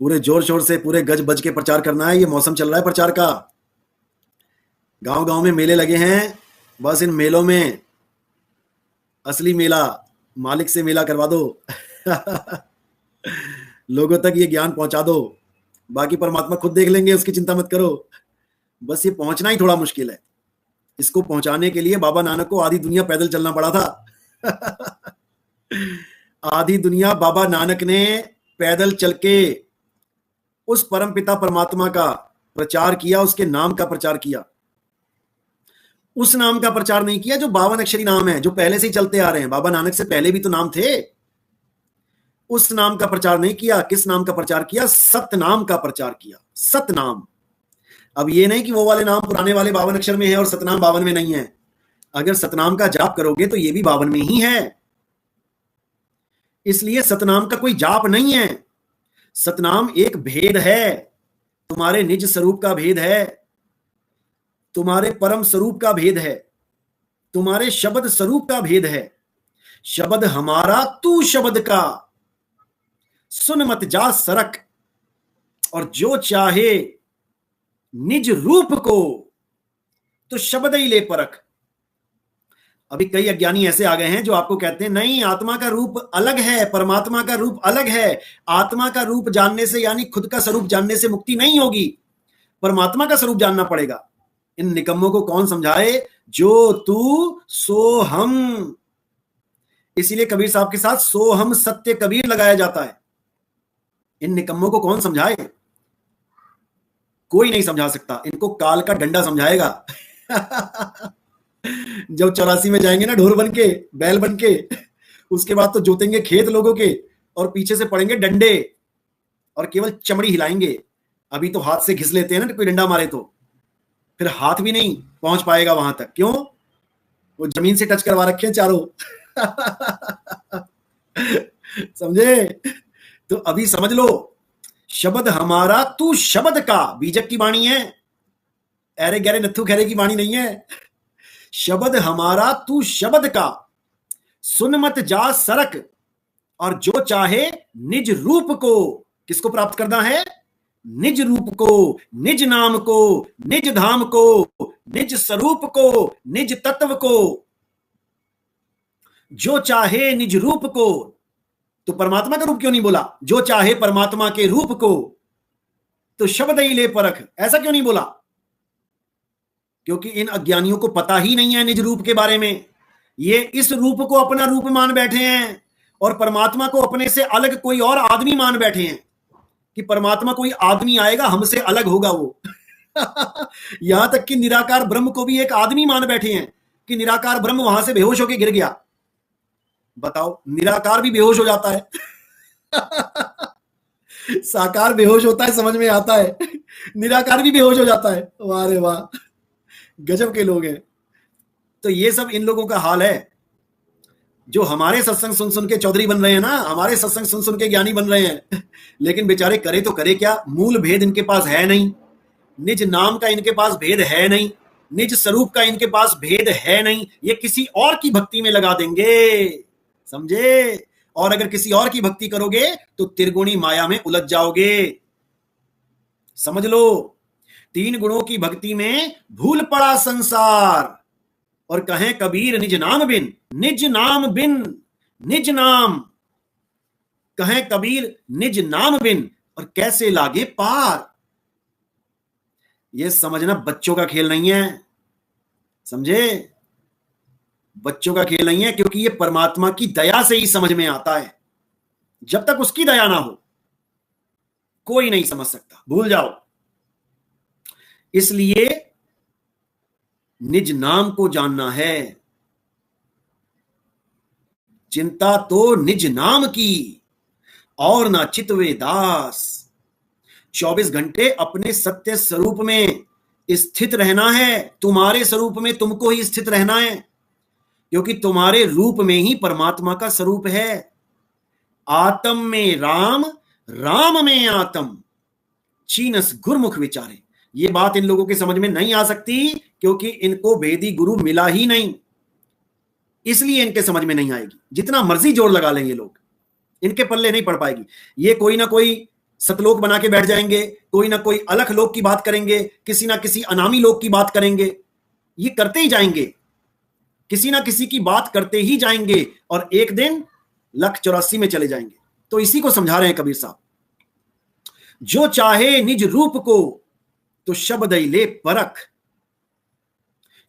पूरे जोर शोर से पूरे गज बज के प्रचार करना है। ये मौसम चल रहा है प्रचार का। गांव गांव में मेले लगे हैं। बस इन मेलों में असली मेला मालिक से मेला करवा दो। लोगों तक ये ज्ञान पहुंचा दो। बाकी परमात्मा खुद देख लेंगे, उसकी चिंता मत करो। बस ये पहुंचना ही थोड़ा मुश्किल है। इसको पहुंचाने के लिए बाबा नानक को आधी दुनिया पैदल चलना पड़ा था। आधी दुनिया बाबा नानक ने पैदल चल के उस परमपिता परमात्मा का प्रचार किया, उसके नाम का प्रचार किया। उस नाम का प्रचार नहीं किया जो 52 अक्षरी नाम है, जो पहले से ही चलते आ रहे हैं। बाबा नानक से पहले भी तो नाम थे। उस नाम का प्रचार नहीं किया। किस नाम का प्रचार किया? सतनाम का प्रचार किया। सतनाम। अब ये नहीं कि वो वाले नाम पुराने वाले 52 अक्षर में है और सतनाम 52 में नहीं है। अगर सतनाम का जाप करोगे तो ये भी 52 में ही है। इसलिए सतनाम का कोई जाप नहीं है। सतनाम एक भेद है, तुम्हारे निज स्वरूप का भेद है, तुम्हारे परम स्वरूप का भेद है, तुम्हारे शब्द स्वरूप का भेद है। शब्द हमारा तू शब्द का, सुन मत जा सरक, और जो चाहे निज रूप को तो शब्द ही ले परख। अभी कई अज्ञानी ऐसे आ गए हैं जो आपको कहते हैं नहीं, आत्मा का रूप अलग है, परमात्मा का रूप अलग है। आत्मा का रूप जानने से यानी खुद का स्वरूप जानने से मुक्ति नहीं होगी, परमात्मा का स्वरूप जानना पड़ेगा। इन निकम्मों को कौन समझाए? जो तू सो हम। इसीलिए कबीर साहब के साथ सो हम सत्य कबीर लगाया जाता है। इन निकम्मों को कौन समझाए? कोई नहीं समझा सकता। इनको काल का डंडा समझाएगा। जब 84 में जाएंगे ना ढोर बन के, बैल बन के, उसके बाद तो जोतेंगे खेत लोगों के और पीछे से पड़ेंगे डंडे और केवल चमड़ी हिलाएंगे। अभी तो हाथ से घिस लेते हैं ना, कोई डंडा मारे तो फिर हाथ भी नहीं पहुंच पाएगा वहां तक। क्यों? वो जमीन से टच करवा रखे हैं चारों। समझे? तो अभी समझ लो, शब्द हमारा तू शब्द का, बीजक की वाणी है, अरे गहरे नथु खैरे की वाणी नहीं है। शब्द हमारा तू शब्द का, सुन मत जा सरक, और जो चाहे निज रूप को, किसको प्राप्त करना है? निज रूप को, निज नाम को, निज धाम को, निज स्वरूप को, निज तत्व को। जो चाहे निज रूप को, तो परमात्मा का रूप क्यों नहीं बोला? जो चाहे परमात्मा के रूप को तो शब्द ही ले परख, ऐसा क्यों नहीं बोला? क्योंकि इन अज्ञानियों को पता ही नहीं है निज रूप के बारे में। ये इस रूप को अपना रूप मान बैठे हैं और परमात्मा को अपने से अलग कोई और आदमी मान बैठे हैं कि परमात्मा कोई आदमी आएगा हमसे अलग होगा वो। यहां तक कि निराकार ब्रह्म को भी एक आदमी मान बैठे हैं कि निराकार ब्रह्म वहां से बेहोश होकर गिर गया। बताओ, निराकार भी बेहोश हो जाता है। साकार बेहोश होता है, समझ में आता है, निराकार भी बेहोश हो जाता है। वाह रे वाह, गजब के लोग हैं। तो ये सब इन लोगों का हाल है जो हमारे सत्संग सुन सुन के चौधरी बन रहे हैं ना, हमारे सत्संग सुन सुन के ज्ञानी बन रहे हैं। लेकिन बेचारे करे तो करे क्या? मूल भेद इनके पास है नहीं, निज नाम का इनके पास भेद है नहीं, निज स्वरूप का इनके पास भेद है नहीं। ये किसी और की भक्ति में लगा देंगे, समझे? और अगर किसी और की भक्ति करोगे तो त्रिगुणी माया में उलझ जाओगे। समझ लो, 3 गुणों की भक्ति में भूल पड़ा संसार। और कहें कबीर निज नाम बिन, निज नाम बिन, निज नाम। कहें कबीर निज नाम बिन, और कैसे लागे पार। यह समझना बच्चों का खेल नहीं है, समझे? बच्चों का खेल नहीं है, क्योंकि यह परमात्मा की दया से ही समझ में आता है। जब तक उसकी दया ना हो कोई नहीं समझ सकता, भूल जाओ। इसलिए निज नाम को जानना है। चिंता तो निज नाम की और ना चितवे दास। 24 घंटे अपने सत्य स्वरूप में स्थित रहना है। तुम्हारे स्वरूप में तुमको ही स्थित रहना है, क्योंकि तुम्हारे रूप में ही परमात्मा का स्वरूप है। आत्म में राम, राम में आत्म, चीनस गुरमुख विचारे। ये बात इन लोगों के समझ में नहीं आ सकती, क्योंकि इनको वेदी गुरु मिला ही नहीं, इसलिए इनके समझ में नहीं आएगी। जितना मर्जी जोर लगा लेंगे लोग, इनके पल्ले नहीं पड़ पाएगी। ये कोई ना कोई सतलोक बना के बैठ जाएंगे, कोई ना कोई अलख लोक की बात करेंगे, किसी ना किसी अनामी लोक की बात करेंगे, ये करते ही जाएंगे, किसी ना किसी की बात करते ही जाएंगे और एक दिन 184 में चले जाएंगे। तो इसी को समझा रहे हैं कबीर साहब, जो चाहे निज रूप को तो शब्द ही ले परख।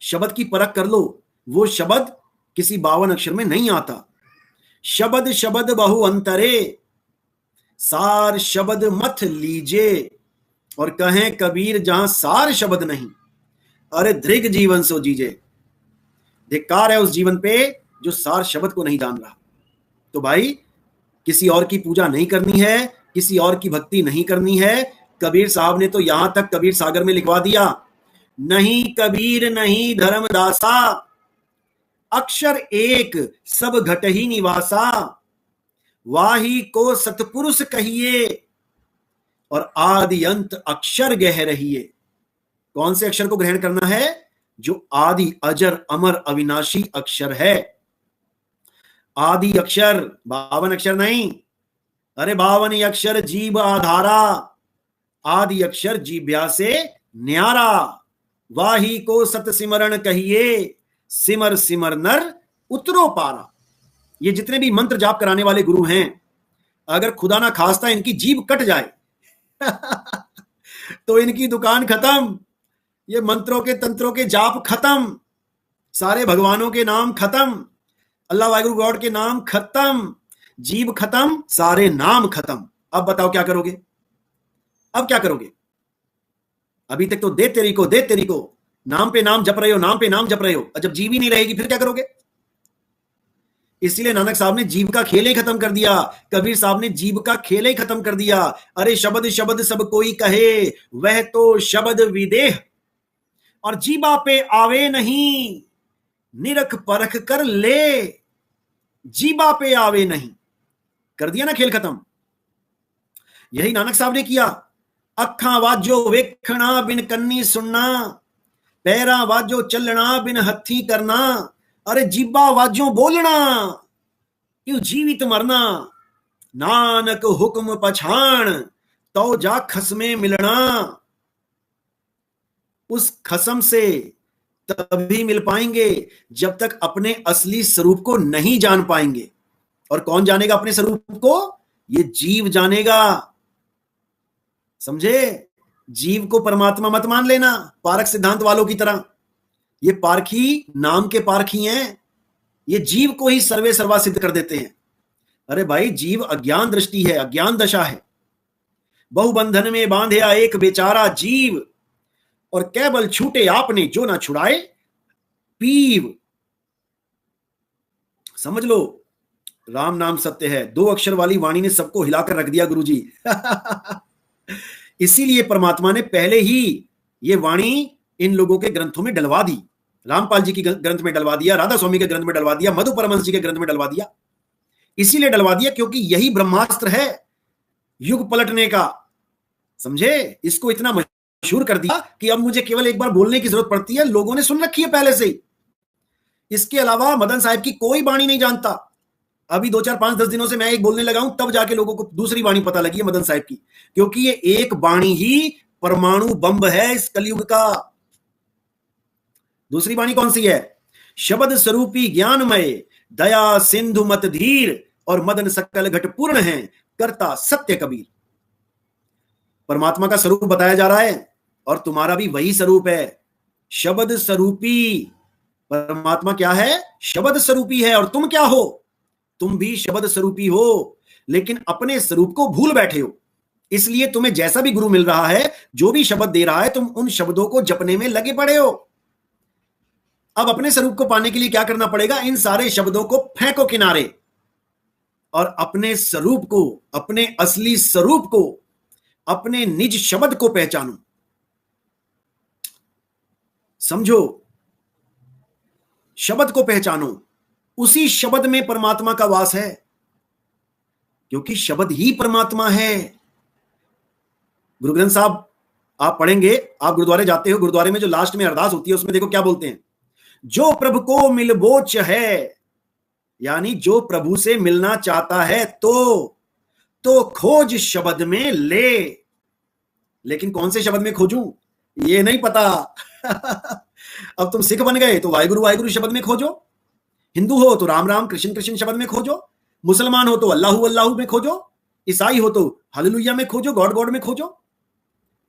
शब्द की परख कर लो, वो शब्द किसी 52 अक्षर में नहीं आता। शब्द शब्द बहु अंतरे, सार शब्द मत लीजे। और कहें कबीर जहां सार शब्द नहीं, अरे दृग जीवन सो जीजे। धिक्कार है उस जीवन पे जो सार शब्द को नहीं जान रहा। तो भाई किसी और की पूजा नहीं करनी है, किसी और की भक्ति नहीं करनी है। कबीर साहब ने तो यहां तक कबीर सागर में लिखवा दिया, नहीं कबीर नहीं धर्मदासा, अक्षर एक सब घट ही निवासा, वाही को सतपुरुष कहिए और आदि अंत अक्षर गह रहिए। कौन से अक्षर को ग्रहण करना है? जो आदि अजर अमर अविनाशी अक्षर है। आदि अक्षर 52 अक्षर नहीं, अरे 52 अक्षर जीव आधारा, आदि अक्षर जीव्या से न्यारा। वाही को सत सिमरण कहिए, सिमर सिमर नर उतरो पारा। ये जितने भी मंत्र जाप कराने वाले गुरु हैं, अगर खुदा ना खास्ता इनकी जीभ कट जाए तो इनकी दुकान खत्म, ये मंत्रों के तंत्रों के जाप खत्म, सारे भगवानों के नाम खत्म, अल्लाह वाहिगुरु गॉड के नाम खत्म, जीभ खत्म, सारे नाम खत्म। अब बताओ क्या करोगे? अब क्या करोगे? अभी तक तो दे तेरी को नाम पे नाम जप रहे हो, नाम पे नाम जप रहे हो, और जब जीव ही नहीं रहेगी फिर क्या करोगे? इसलिए नानक साहब ने जीव का खेल ही खत्म कर दिया, कबीर साहब ने जीव का खेल ही खत्म कर दिया। अरे शब्द शब्द सब कोई कहे, वह तो शब्द विदेह, और जीबा पे आवे नहीं, निरख परख कर ले। जीबा पे आवे नहीं, कर दिया ना खेल खत्म। यही नानक साहब ने किया। अखा वाजो वेखना बिन कन्नी सुनना, पैरा वाजो चलना बिन हथी करना, अरे जीबा वाजो बोलना, यू जीवित मरना। नानक हुक्म पछाण, तो जा खसमे मिलना। उस खसम से तभी मिल पाएंगे जब तक अपने असली स्वरूप को नहीं जान पाएंगे। और कौन जानेगा अपने स्वरूप को? ये जीव जानेगा। समझे? जीव को परमात्मा मत मान लेना पारक सिद्धांत वालों की तरह। ये पारखी नाम के पारखी हैं, ये जीव को ही सर्वे सर्वा सिद्ध कर देते हैं। अरे भाई, जीव अज्ञान दृष्टि है, अज्ञान दशा है। बहुबंधन में बांधे एक बेचारा जीव, और केवल छूटे आपने जो ना छुड़ाए पीव। समझ लो, राम नाम सत्य है। 2 अक्षर वाली वाणी ने सबको हिलाकर रख दिया गुरुजी। इसीलिए परमात्मा ने पहले ही ये वाणी इन लोगों के ग्रंथों में डलवा दी। रामपाल जी की ग्रंथ में डलवा दिया, राधा स्वामी के ग्रंथ में डलवा दिया, मधु परमहंस जी के ग्रंथ में डलवा दिया। इसीलिए डलवा दिया क्योंकि यही ब्रह्मास्त्र है युग पलटने का। समझे? इसको इतना मशहूर कर दिया कि अब मुझे केवल एक बार बोलने की जरूरत पड़ती है, लोगों ने सुन रखी है पहले से ही। इसके अलावा मदन साहब की कोई वाणी नहीं जानता। अभी 2, 4, 5, 10 दिनों से मैं एक बोलने लगा हूं, तब जाके लोगों को दूसरी वाणी पता लगी है मदन साहब की, क्योंकि ये एक वाणी ही परमाणु बम है इस कलयुग का। दूसरी वाणी कौन सी है? शब्द स्वरूपी ज्ञानमय, दया सिंधु मत धीर, और मदन सकल घट पूर्ण है, करता सत्य कबीर। परमात्मा का स्वरूप बताया जा रहा है, और तुम्हारा भी वही स्वरूप है, शब्द स्वरूपी। परमात्मा क्या है? शब्द स्वरूपी है। और तुम क्या हो? तुम भी शब्द स्वरूपी हो, लेकिन अपने स्वरूप को भूल बैठे हो। इसलिए तुम्हें जैसा भी गुरु मिल रहा है, जो भी शब्द दे रहा है, तुम उन शब्दों को जपने में लगे पड़े हो। अब अपने स्वरूप को पाने के लिए क्या करना पड़ेगा? इन सारे शब्दों को फेंको किनारे और अपने स्वरूप को, अपने असली स्वरूप को, अपने निज शब्द को पहचानो। समझो, शब्द को पहचानो। उसी शब्द में परमात्मा का वास है, क्योंकि शब्द ही परमात्मा है। गुरु ग्रंथ साहब आप पढ़ेंगे, आप गुरुद्वारे जाते हो, गुरुद्वारे में जो लास्ट में अरदास होती है उसमें देखो क्या बोलते हैं, जो प्रभु को मिलबोच है, यानी जो प्रभु से मिलना चाहता है तो तो खोज शब्द में ले। लेकिन कौन से शब्द में खोजूं ये नहीं पता। अब तुम सिख बन गए तो वाहिगुरु वाहिगुरु शब्द में खोजो, हिंदू हो तो राम राम कृष्ण कृष्ण शब्द में खोजो, मुसलमान हो तो अल्लाहू अल्लाहू में खोजो, ईसाई हो तो हालेलुया में खोजो, गॉड गॉड में खोजो।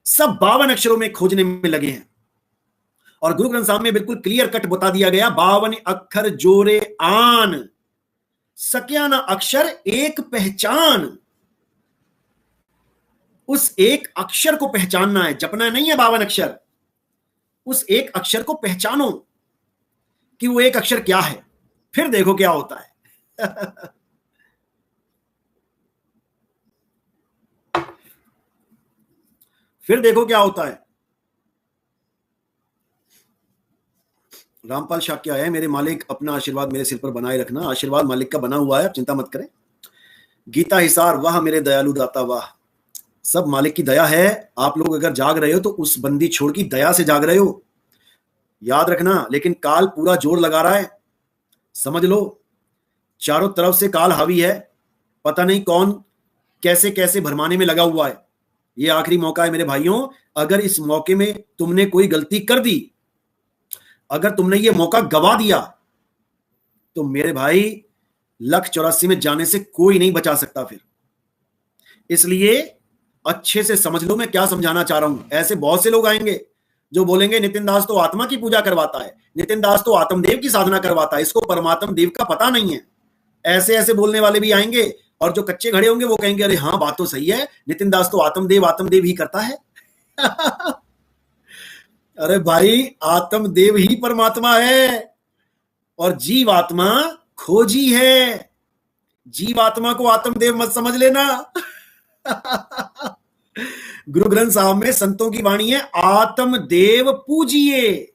सब 52 अक्षरों में खोजने में लगे हैं। और गुरु ग्रंथ साहब में बिल्कुल क्लियर कट बता दिया गया, 52 अक्षर जोरे आन, सक्या ना अक्षर एक पहचान। उस एक अक्षर को पहचानना है, जपना नहीं है 52 अक्षर। उस एक अक्षर को पहचानो कि वो एक अक्षर क्या है, फिर देखो क्या होता है। फिर देखो क्या होता है। रामपाल शाह क्या है, मेरे मालिक अपना आशीर्वाद मेरे सिर पर बनाए रखना। आशीर्वाद मालिक का बना हुआ है, आप चिंता मत करें। गीता हिसार, वाह मेरे दयालु दाता वाह। सब मालिक की दया है। आप लोग अगर जाग रहे हो तो उस बंदी छोड़ की दया से जाग रहे हो, याद रखना। लेकिन काल पूरा जोर लगा रहा है, समझ लो। चारों तरफ से काल हावी है, पता नहीं कौन कैसे कैसे भरमाने में लगा हुआ है। ये आखिरी मौका है मेरे भाइयों। अगर इस मौके में तुमने कोई गलती कर दी, अगर तुमने ये मौका गवा दिया, तो मेरे भाई 184 में जाने से कोई नहीं बचा सकता फिर। इसलिए अच्छे से समझ लो मैं क्या समझाना चाह रहा हूं। ऐसे बहुत से लोग आएंगे जो बोलेंगे नितिन दास तो आत्मा की पूजा करवाता है, नितिन दास तो आत्मदेव की साधना करवाता है, इसको परमात्म देव का पता नहीं है। ऐसे ऐसे बोलने वाले भी आएंगे, और जो कच्चे खड़े होंगे वो कहेंगे अरे हाँ बात तो सही है, नितिन दास तो आत्मदेव ही करता है। अरे भाई आत्मदेव ही परमात्मा है, और जीवात्मा खोजी है। जीवात्मा को आत्मदेव मत समझ लेना। गुरु ग्रंथ साहब में संतों की वाणी है, आत्मदेव पूजिए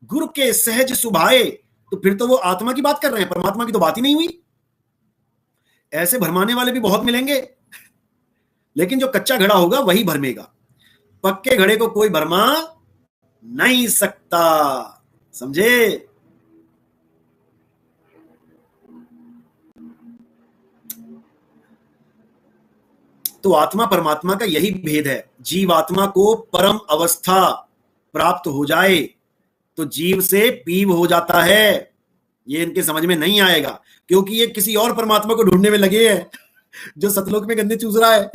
गुरु के सहज सुभाए। तो फिर तो वो आत्मा की बात कर रहे हैं, परमात्मा की तो बात ही नहीं हुई। ऐसे भरमाने वाले भी बहुत मिलेंगे, लेकिन जो कच्चा घड़ा होगा वही भरमेगा। पक्के घड़े को कोई भरमा नहीं सकता, समझे। तो आत्मा परमात्मा का यही भेद है। जीवात्मा को परम अवस्था प्राप्त हो जाए तो जीव से पीव हो जाता है। ये इनके समझ में नहीं आएगा, क्योंकि ये किसी और परमात्मा को ढूंढने में लगे हैं जो सतलोक में गंदे चूस रहा है।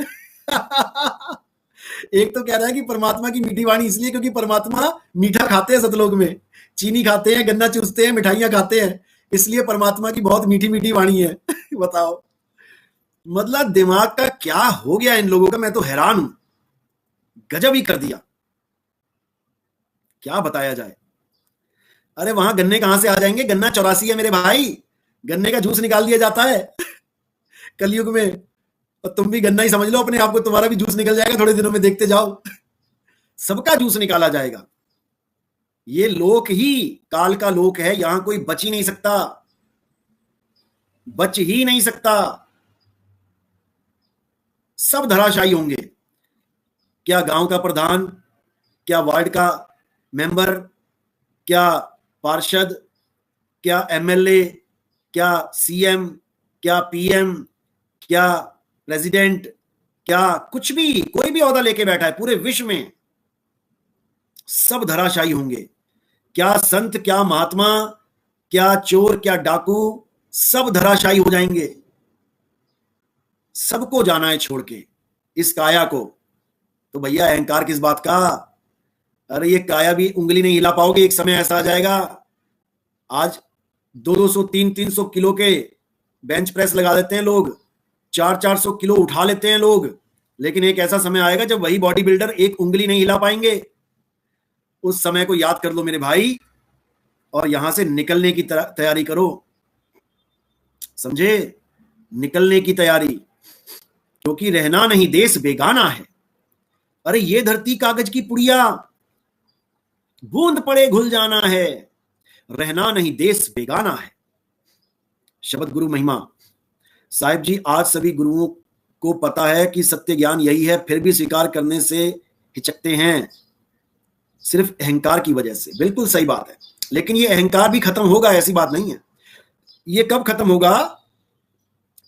एक तो कह रहा है कि परमात्मा की मीठी वाणी इसलिए क्योंकि परमात्मा मीठा खाते हैं, सतलोक में चीनी खाते हैं, गन्ना चूसते हैं, मिठाइयां खाते हैं, इसलिए परमात्मा की बहुत मीठी मीठी वाणी है। बताओ, मतलब दिमाग का क्या हो गया इन लोगों का, मैं तो हैरान हूं। गजब ही कर दिया, क्या बताया जाए। अरे वहां गन्ने कहां से आ जाएंगे, गन्ना 84 है मेरे भाई, गन्ने का जूस निकाल दिया जाता है कलयुग में। और तुम भी गन्ना ही समझ लो अपने आप को, तुम्हारा भी जूस निकल जाएगा थोड़े दिनों में, देखते जाओ। सबका जूस निकाला जाएगा। ये लोक ही काल का लोक है, यहां कोई बच ही नहीं सकता, बच ही नहीं सकता। सब धराशायी होंगे। क्या गांव का प्रधान, क्या वार्ड का मेंबर, क्या पार्षद, क्या एमएलए, क्या सीएम, क्या पीएम, क्या प्रेसिडेंट, क्या कुछ भी, कोई भी ओहदा लेके बैठा है पूरे विश्व में, सब धराशायी होंगे। क्या संत, क्या महात्मा, क्या चोर, क्या डाकू, सब धराशायी हो जाएंगे। सबको जाना है छोड़ के इस काया को। तो भैया अहंकार किस बात का। अरे ये काया भी उंगली नहीं हिला पाओगे, एक समय ऐसा आ जाएगा। आज 200-200, 300-300 किलो के बेंच प्रेस लगा देते हैं लोग, 400-400 किलो उठा लेते हैं लोग, लेकिन एक ऐसा समय आएगा जब वही बॉडी बिल्डर एक उंगली नहीं हिला पाएंगे। उस समय को याद कर लो मेरे भाई, और यहां से निकलने की तैयारी करो, समझे, निकलने की तैयारी, क्योंकि रहना नहीं देश बेगाना है। अरे ये धरती कागज की पुड़िया, बूंद पड़े घुल जाना है, रहना नहीं देश बेगाना है। शब्द गुरु महिमा। साहिब जी, आज सभी गुरुओं को पता है कि सत्य ज्ञान यही है, फिर भी स्वीकार करने से हिचकते हैं, सिर्फ अहंकार की वजह से। बिल्कुल सही बात है, लेकिन ये अहंकार भी खत्म होगा, ऐसी बात नहीं है। ये कब खत्म होगा,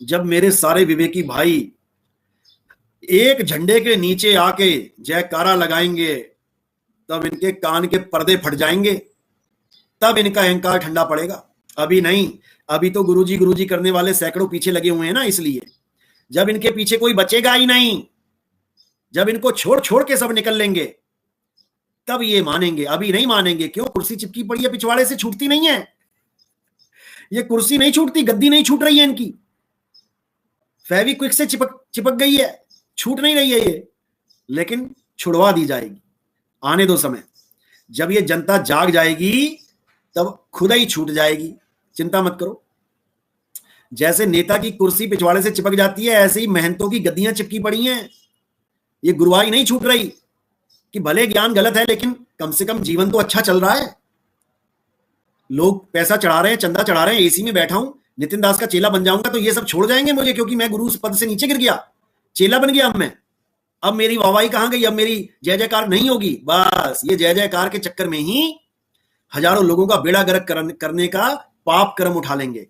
जब मेरे सारे विवेकी भाई एक झंडे के नीचे आके जयकारा लगाएंगे तब इनके कान के पर्दे फट जाएंगे, तब इनका अहंकार ठंडा पड़ेगा। अभी नहीं, अभी तो गुरुजी करने वाले सैकड़ों पीछे लगे हुए हैं ना। इसलिए जब इनके पीछे कोई बचेगा ही नहीं, जब इनको छोड़ छोड़ के सब निकल लेंगे, तब ये मानेंगे। अभी नहीं मानेंगे। क्यों? कुर्सी चिपकी पड़ी है पिछवाड़े से, छूटती नहीं है। ये कुर्सी नहीं छूटती, गद्दी नहीं छूट रही है इनकी, फेविक्विक से चिपक गई है, छूट नहीं रही है ये, लेकिन छुड़वा दी जाएगी। आने दो समय, जब ये जनता जाग जाएगी तब खुद ही छूट जाएगी, चिंता मत करो। जैसे नेता की कुर्सी पिछवाड़े से चिपक जाती है, ऐसे ही महंतों की गद्दियां चिपकी पड़ी हैं। ये गुरुवाई नहीं छूट रही कि भले ज्ञान गलत है लेकिन कम से कम जीवन तो अच्छा चल रहा है। लोग पैसा चढ़ा रहे हैं, चंदा चढ़ा रहे हैं, एसी में बैठा हूं, नितिन दास का चेला बन जाऊंगा तो ये सब छोड़ जाएंगे मुझे, क्योंकि मैं गुरु पद से नीचे गिर गया, चेला बन गया। अब मेरी वाहवाही कहां गई? अब मेरी जय जयकार नहीं होगी। बस ये जय जयकार के चक्कर में ही हजारों लोगों का बेड़ा गर्क करने का पाप कर्म उठा लेंगे।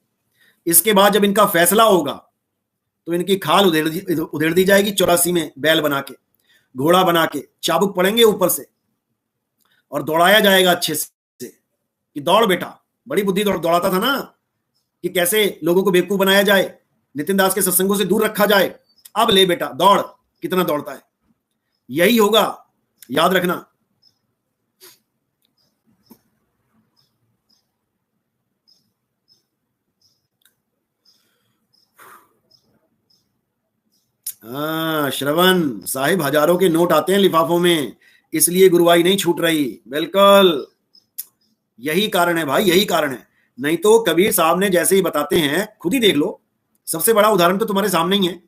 इसके बाद जब इनका फैसला होगा तो इनकी खाल उधेड़ दी जाएगी 84 में, बैल बना के, घोड़ा बना के, चाबुक पड़ेंगे ऊपर से और दौड़ाया जाएगा अच्छे से कि दौड़ बेटा। बड़ी बुद्धि दौड़ाता था ना कि कैसे लोगों को बेवकूफ बनाया जाए, नितिन दास के सत्संगों से दूर रखा जाए। अब ले बेटा दौड़, कितना दौड़ता है। यही होगा, याद रखना। श्रवण साहिब, हजारों के नोट आते हैं लिफाफों में, इसलिए गुरुवाई नहीं छूट रही। बिल्कुल यही कारण है भाई, यही कारण है। नहीं तो कबीर साहब ने जैसे ही बताते हैं, खुद ही देख लो, सबसे बड़ा उदाहरण तो तुम्हारे सामने ही है।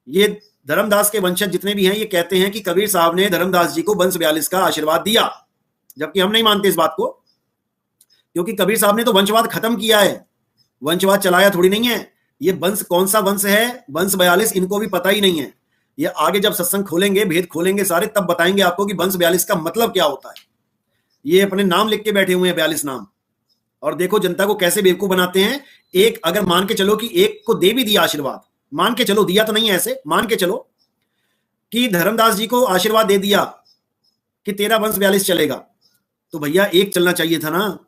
ये धर्मदास के वंशज जितने भी हैं, ये कहते हैं कि कबीर साहब ने धर्मदास जी को वंश 42 का आशीर्वाद दिया, जबकि हम नहीं मानते इस बात को, क्योंकि कबीर साहब ने तो वंशवाद खत्म किया है, वंशवाद चलाया थोड़ी नहीं है। ये वंश कौन सा वंश है, वंश 42, इनको भी पता ही नहीं है। ये आगे जब सत्संग खोलेंगे, भेद खोलेंगे सारे, तब बताएंगे आपको कि वंश 42 का मतलब क्या होता है। ये अपने नाम लिख के बैठे हुए हैं, 42 नाम, और देखो जनता को कैसे बेवकूफ बनाते हैं। एक अगर मान के चलो कि एक को दे भी दिया आशीर्वाद, मान के चलो, दिया तो नहीं है ऐसे, मान के चलो कि धर्मदास जी को आशीर्वाद दे दिया कि तेरा वंश 42 चलेगा, तो भैया एक चलना चाहिए था ना।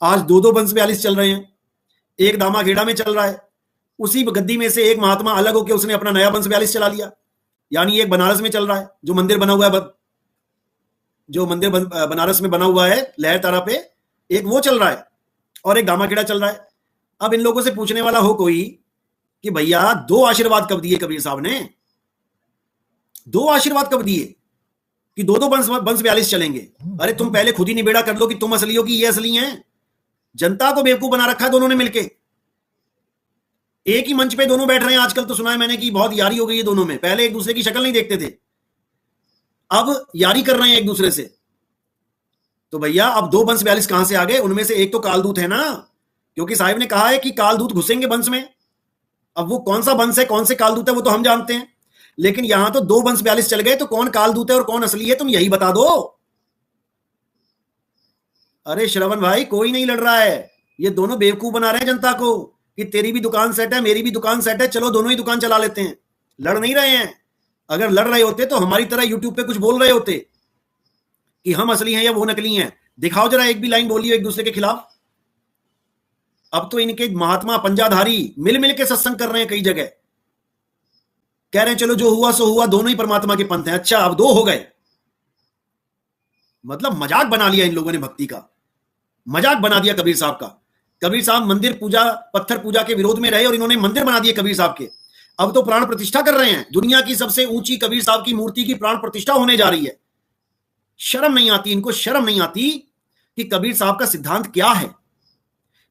आज दो वंश 42 चल रहे हैं, एक दामाखेड़ा में चल रहा है, उसी गद्दी में से एक महात्मा अलग होकर उसने अपना नया वंश 42 चला लिया। यानी एक बनारस में चल रहा है, जो मंदिर बना हुआ है, जो मंदिर बनारस में बना हुआ है लहर तारा पे, एक वो चल रहा है और एक दामाखेड़ा चल रहा है। अब इन लोगों से पूछने वाला हो कोई कि भैया 2 आशीर्वाद कब दिए कबीर साहब ने? 2 आशीर्वाद कब दिए कि दो वंश 42 चलेंगे? अरे तुम पहले खुद ही निबेड़ा कर लो कि तुम असली हो कि ये असली हैं। जनता को बेवकूफ बना रखा है दोनों ने मिलके। एक ही मंच पे दोनों बैठ रहे हैं आजकल, तो सुना है मैंने कि बहुत यारी हो गई है दोनों में। पहले एक दूसरे की शक्ल नहीं देखते थे, अब यारी कर रहे हैं एक दूसरे से। तो भैया अब 2 वंश 42 कहां से आ गए? उनमें से एक तो कालदूत है ना, क्योंकि साहिब ने कहा है कि कालदूत घुसेंगे वंश में। अब वो कौन सा वंश है, कौन से कालदूत है, वो तो हम जानते हैं, लेकिन यहां तो 2 वंश 42 चल गए, तो कौन कालदूत है और कौन असली है, तुम यही बता दो। अरे श्रवण भाई, कोई नहीं लड़ रहा है, ये दोनों बेवकूफ बना रहे हैं जनता को कि तेरी भी दुकान सेट है, मेरी भी दुकान सेट है, चलो दोनों ही दुकान चला लेते हैं। लड़ नहीं रहे हैं। अगर लड़ रहे होते तो हमारी तरह यूट्यूब पे कुछ बोल रहे होते कि हम असली हैं या वो नकली हैं। दिखाओ जरा एक भी लाइन बोली हो एक दूसरे के खिलाफ। अब तो इनके महात्मा पंजाधारी मिल मिल के सत्संग कर रहे हैं कई जगह, कह रहे हैं चलो जो हुआ सो हुआ, दोनों ही परमात्मा के पंथ हैं। अच्छा, अब 2 हो गए, मतलब मजाक बना लिया इन लोगों ने, भक्ति का मजाक बना दिया कबीर साहब का। कबीर साहब मंदिर पूजा, पत्थर पूजा के विरोध में रहे और इन्होंने मंदिर बना दिए कबीर साहब के। अब तो प्राण प्रतिष्ठा कर रहे हैं, दुनिया की सबसे ऊंची कबीर साहब की मूर्ति की प्राण प्रतिष्ठा होने जा रही है। शर्म नहीं आती इनको, शर्म नहीं आती कि कबीर साहब का सिद्धांत क्या है।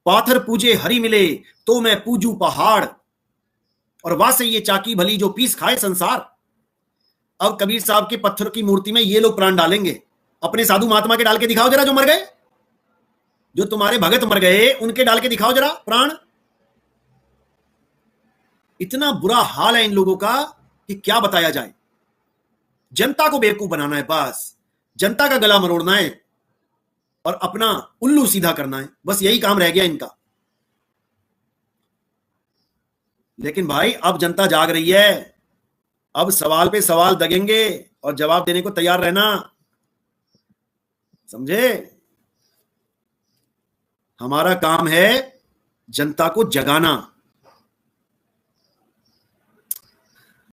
पाथर पूजे हरि मिले तो मैं पूजू पहाड़, और वासे ये चाकी भली जो पीस खाए संसार। अब कबीर साहब के पत्थर की मूर्ति में ये लोग प्राण डालेंगे। अपने साधु महात्मा के डाल के दिखाओ जरा, जो मर गए, जो तुम्हारे भगत मर गए, उनके डाल के दिखाओ जरा प्राण। इतना बुरा हाल है इन लोगों का कि क्या बताया जाए। जनता को बेवकूफ बनाना है, बस जनता का गला मरोड़ना है और अपना उल्लू सीधा करना है, बस यही काम रह गया इनका। लेकिन भाई अब जनता जाग रही है, अब सवाल पे सवाल दगेंगे और जवाब देने को तैयार रहना, समझे? हमारा काम है जनता को जगाना।